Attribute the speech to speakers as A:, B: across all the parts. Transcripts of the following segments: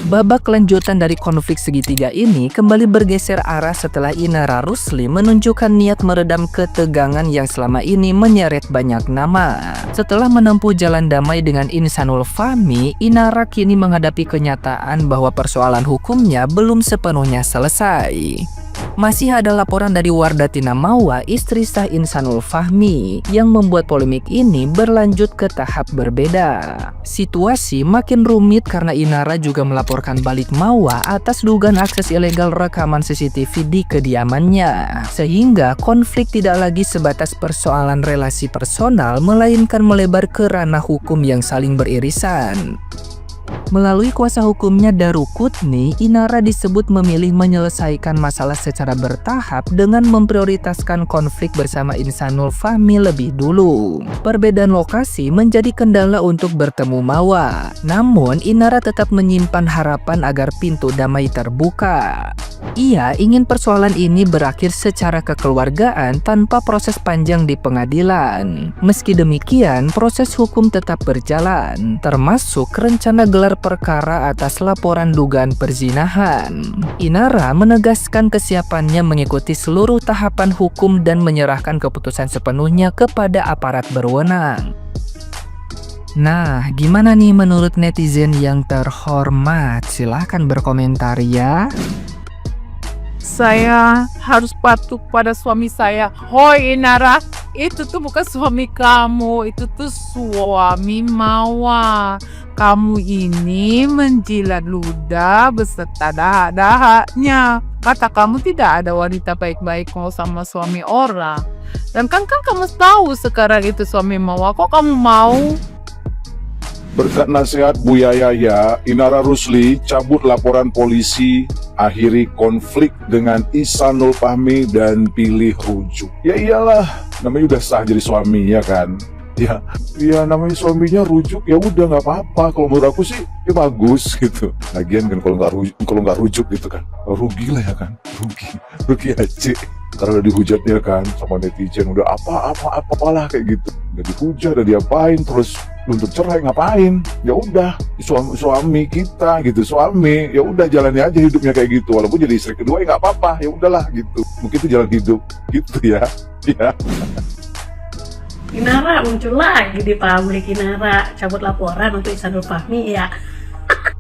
A: Babak lanjutan dari konflik segitiga ini kembali bergeser arah setelah Inara Rusli menunjukkan niat meredam ketegangan yang selama ini menyeret banyak nama. Setelah menempuh jalan damai dengan Insanul Fahmi, Inara kini menghadapi kenyataan bahwa persoalan hukumnya belum sepenuhnya selesai. Masih ada laporan dari Wardatina Mawa, istri sah Insanul Fahmi, yang membuat polemik ini berlanjut ke tahap berbeda. Situasi makin rumit karena Inara juga melaporkan balik Mawa atas dugaan akses ilegal rekaman CCTV di kediamannya. Sehingga konflik tidak lagi sebatas persoalan relasi personal, melainkan melebar ke ranah hukum yang saling beririsan. Melalui kuasa hukumnya Daruqutni, Inara disebut memilih menyelesaikan masalah secara bertahap dengan memprioritaskan konflik bersama Insanul Fahmi lebih dulu. Perbedaan lokasi menjadi kendala untuk bertemu Mawa. Namun, Inara tetap menyimpan harapan agar pintu damai terbuka. Ia ingin persoalan ini berakhir secara kekeluargaan tanpa proses panjang di pengadilan. Meski demikian, proses hukum tetap berjalan, termasuk rencana gelar perkara atas laporan dugaan perzinahan. Inara menegaskan kesiapannya mengikuti seluruh tahapan hukum dan menyerahkan keputusan sepenuhnya kepada aparat berwenang. Nah, gimana nih menurut netizen yang terhormat? Silahkan berkomentar ya.
B: Saya harus patuh pada suami saya. Hoi Inara, itu tuh bukan suami kamu, itu tuh suami Mawa. Kamu ini menjilat ludah beserta dahak-dahaknya. Kata kamu tidak ada wanita baik-baik mau sama suami orang. Dan kan kamu tahu sekarang itu suami Mawa, kok kamu mau?
C: Berkat nasihat Buya Yaya, Inara Rusli cabut laporan polisi, akhiri konflik dengan Insanul Fahmi dan pilih rujuk. Ya iyalah, namanya udah sah jadi suaminya kan. Ya namanya suaminya rujuk, ya udah nggak apa-apa. Kalau menurut aku sih ya bagus gitu. Lagian kan kalau nggak rujuk gitu kan, rugi lah ya kan, rugi aja. Karena udah dihujatnya kan sama netizen, udah apalah kayak gitu. Udah dihujat, udah diapain, terus nuntut cerai ngapain? Ya udah, suami kita gitu, suami. Ya udah jalani aja hidupnya kayak gitu. Walaupun jadi istri kedua ya nggak apa-apa, ya udahlah gitu. Mungkin itu jalan hidup gitu ya. Ya.
D: Inara muncul lagi di publik. Inara cabut laporan untuk Insanul Fahmi ya.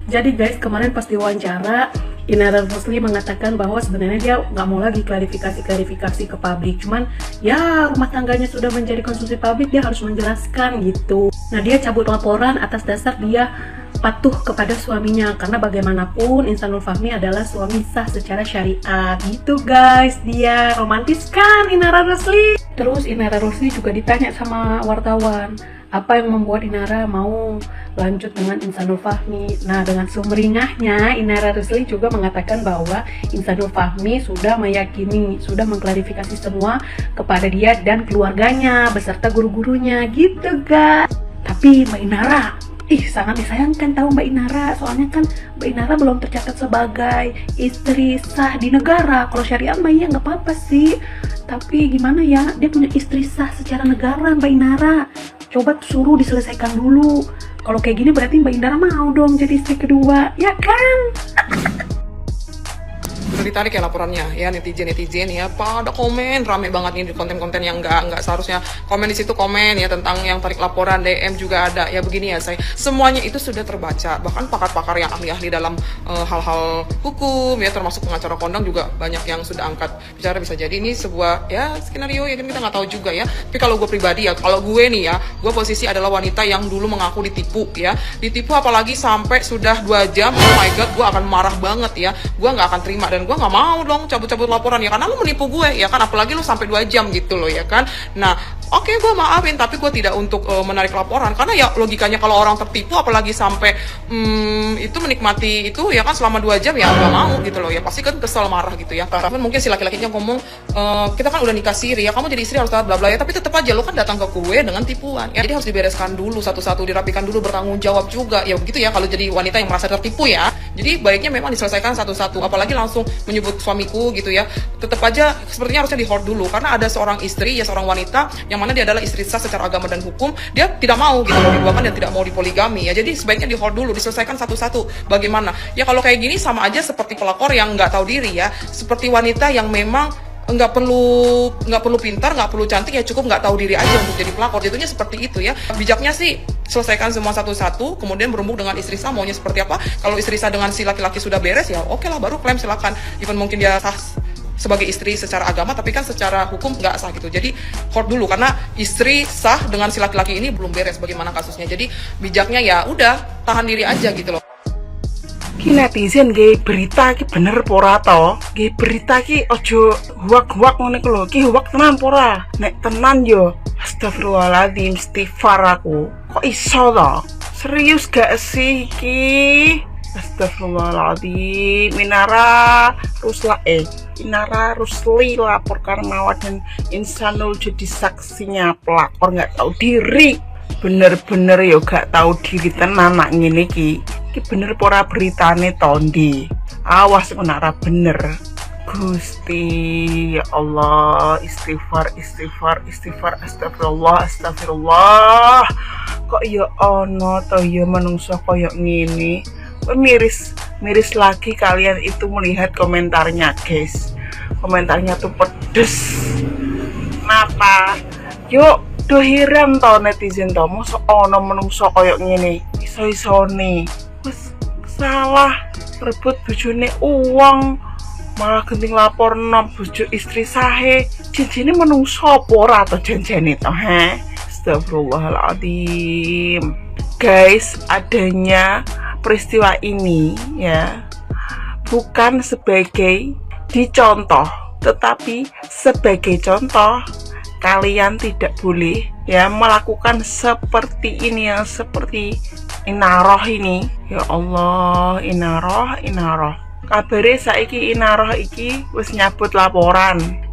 D: Jadi guys, kemarin pas diwawancara Inara Rusli mengatakan bahwa sebenarnya dia nggak mau lagi klarifikasi ke publik. Cuman ya rumah tangganya sudah menjadi konsumsi publik, dia harus menjelaskan gitu. Nah, dia cabut laporan atas dasar dia patuh kepada suaminya, karena bagaimanapun Insanul Fahmi adalah suami sah secara syariat gitu guys. Dia romantis kan Inara Rusli. Terus Inara Rusli juga ditanya sama wartawan, apa yang membuat Inara mau lanjut dengan Insanul Fahmi. Nah, dengan sumringahnya Inara Rusli juga mengatakan bahwa Insanul Fahmi sudah meyakini, sudah mengklarifikasi semua kepada dia dan keluarganya beserta guru-gurunya gitu guys. Tapi Mbak Inara sangat disayangkan tahu Mbak Inara, soalnya kan Mbak Inara belum tercatat sebagai istri sah di negara. Kalau syariat mah ya nggak apa-apa sih, tapi gimana ya, dia punya istri sah secara negara Mbak Inara. Coba suruh diselesaikan dulu. Kalau kayak gini berarti Mbak Inara mau dong jadi istri kedua, ya kan?
E: Udah ditarik ya laporannya ya, netizen ya pada komen rame banget nih di konten-konten yang nggak seharusnya komen di situ, komen ya tentang yang tarik laporan. DM juga ada ya. Begini ya, saya semuanya itu sudah terbaca, bahkan pakar-pakar yang ahli-ahli dalam hal-hal hukum ya, termasuk pengacara kondang juga banyak yang sudah angkat bicara. Bisa jadi ini sebuah ya skenario ya, kita nggak tahu juga ya. Tapi kalau gue pribadi ya, kalau gue nih ya, gue posisi adalah wanita yang dulu mengaku ditipu ya, ditipu apalagi sampai sudah 2 jam. Oh my god, gue akan marah banget ya, gue nggak akan terima dan gue nggak mau dong cabut-cabut laporan ya, karena lu menipu gue ya kan, apalagi lu sampai 2 jam gitu loh ya kan. Nah oke, gue maafin, tapi gue tidak untuk menarik laporan, karena ya logikanya kalau orang tertipu apalagi sampai itu menikmati itu ya kan selama 2 jam ya nggak mau gitu loh ya, pasti kan kesel, marah gitu ya. Karena mungkin si laki-lakinya ngomong kita kan udah nikah siri ya, kamu jadi istri harus taat bla bla ya, tapi tetap aja lo kan datang ke gue dengan tipuan ya. Jadi harus dibereskan dulu satu-satu, dirapikan dulu, bertanggung jawab juga ya, begitu ya kalau jadi wanita yang merasa tertipu ya. Jadi baiknya memang diselesaikan satu-satu, apalagi langsung menyebut suamiku gitu ya. Tetap aja sepertinya harusnya di hold dulu, karena ada seorang istri ya, seorang wanita yang yang mana dia adalah istri sah secara agama dan hukum, dia tidak mau gitu loh diduakan dan tidak mau dipoligami ya. Jadi sebaiknya di hold dulu, diselesaikan satu-satu. Bagaimana? Ya kalau kayak gini sama aja seperti pelakor yang nggak tahu diri ya, seperti wanita yang memang nggak perlu pintar, nggak perlu cantik, ya cukup nggak tahu diri aja untuk jadi pelakor. Jatuhnya seperti itu ya. Bijaknya sih selesaikan semua satu-satu, kemudian berembuk dengan istri sah maunya seperti apa. Kalau istri sah dengan si laki-laki sudah beres ya oke lah, baru klaim silakan. Even mungkin dia sah sebagai istri secara agama, tapi kan secara hukum nggak sah gitu. Jadi hold dulu, karena istri sah dengan si laki-laki ini belum beres bagaimana kasusnya. Jadi bijaknya ya udah tahan diri aja gitu loh.
F: Ki netizen nggih berita ki bener apa ora to? Nggih berita ki ojo huwak-huwak ngene ku lho. Ki huwak tenan apa ora? Nek tenan yo astagfirullahaladzim, istighfar aku. Kok iso to? Serius gak sih ki? Astagfirullahaladzim. Inara Rusli laporkan Mawar dan Insanul jadi saksinya pelakor nggak tahu diri. Bener-bener yo gak tahu diri tenan anak ngene ki. Ki bener pora beritane tondi. Awas menara bener. Gusti ya Allah, istighfar, astagfirullah. Kok ya ono to ya menungso koyo ngene. Miris lagi kalian itu melihat komentarnya, guys. Komentarnya tuh pedes. Kenapa? Yuk do heran to netizen to, mosok ono menungso koyo ngene. Iso-isone wis salah rebut bojone uang, malah genting lapor nom bojo istri sahe. Janjine menungso apa ora to janjane to, he? Astagfirullahaladzim. Guys, adanya peristiwa ini ya bukan sebagai dicontoh, tetapi sebagai contoh. Kalian tidak boleh ya melakukan seperti ini, yang seperti Inaroh ini. Ya Allah, Inaroh. Kabare saiki Inaroh iki wis nyabut laporane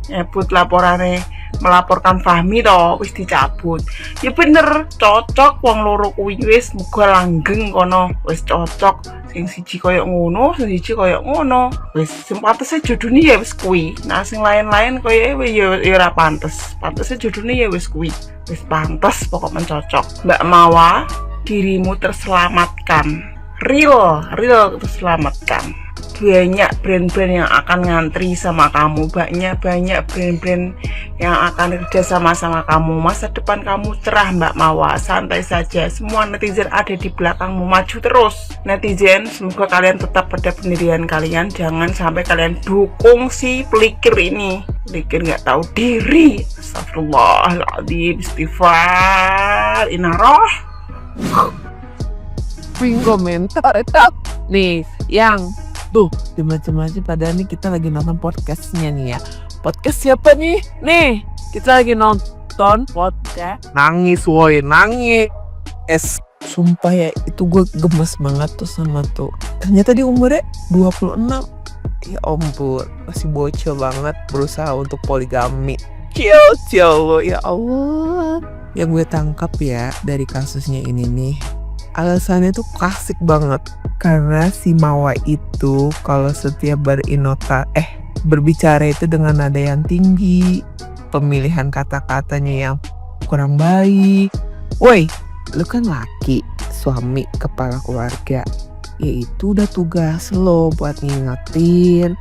F: melaporkan Fahmi to, wis dicabut. Ya bener, cocok wong loro kuwi wis muga langgeng kono, wis cocok. Sing siji koyo ngono, sing siji koyo ngono. Wis sing pantese jodone ya wis kuwi. Nah sing lain-lain koyo ya ora pantes. Pantese jodone ya wis kuwi. Wis pantes pokok mencocok. Mbak Mawa, dirimu terselamatkan. Real terselamatkan. Banyak brand-brand yang akan ngantri sama kamu, banyak brand-brand yang akan kerja sama kamu. Masa depan kamu cerah Mbak Mawa, santai saja. Semua netizen ada di belakangmu, maju terus. Netizen, semoga kalian tetap pada pendirian kalian, jangan sampai kalian dukung si pelikir ini. Pelikir nggak tahu diri. Astagfirullahaladzim, istighfar, Inaroh.
B: Komentar nih yang tuh macam-macam, padahal nih kita lagi nonton podcastnya nih ya. Podcast siapa nih? Nih kita lagi nonton podcast. Nangis sumpah ya, itu gue gemes banget tuh sama tuh. Ternyata dia umurnya 26. Ya ampun, masih bocil banget, berusaha untuk poligami. Chill lo, ya Allah. Yang gue tangkap ya dari kasusnya ini nih, alasannya tuh klasik banget. Karena si Mawa itu kalau setiap berbicara itu dengan nada yang tinggi, pemilihan kata-katanya yang kurang baik. Woi, lu kan laki, suami, kepala keluarga. Ya itu udah tugas lo buat ngingetin,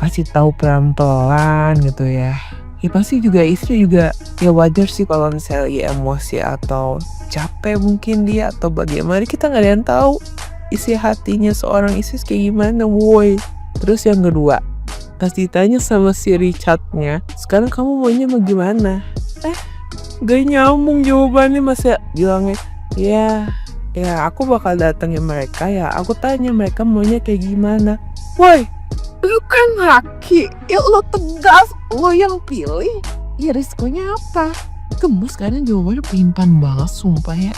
B: kasih tahu pelan-pelan gitu ya. Ya pasti juga istri juga ya wajar sih kalau misalnya emosi atau capek mungkin dia atau bagaimana, kita nggak ada yang tahu isi hatinya seorang istri kayak gimana, woi. Terus yang kedua, pas ditanya sama si Richardnya, sekarang kamu maunya bagaimana? Gak nyambung jawabannya, masa bilangnya ya aku bakal datengin mereka, ya aku tanya mereka maunya kayak gimana. Woi, lu kan laki, ya lo tegas, lo yang pilih, ya risikonya apa? Gemes kadang jawabannya pelimpan banget, sumpah ya.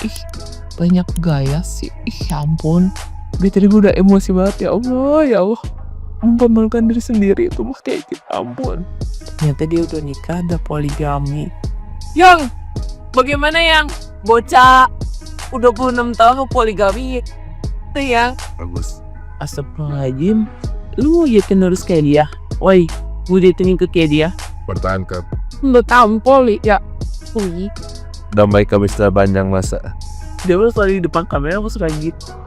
B: Banyak gaya sih, ya ampun. Tadi gue udah emosi banget, ya Allah. Mempermalukan diri sendiri itu mah kayak gitu, ampun. Ternyata dia udah nikah, ada poligami. Yang, bagaimana yang bocah udah 26 tahun poligami itu yang bagus. Astagfirullahaladzim, lu yakin harus kayak dia? Woi, gue datengin ke kayak dia.
C: Pertahankan.
B: Lu tampol ya.
G: Ui,
H: Damai kami setelah panjang masa.
G: dia selalu di depan kamera aku suka gitu.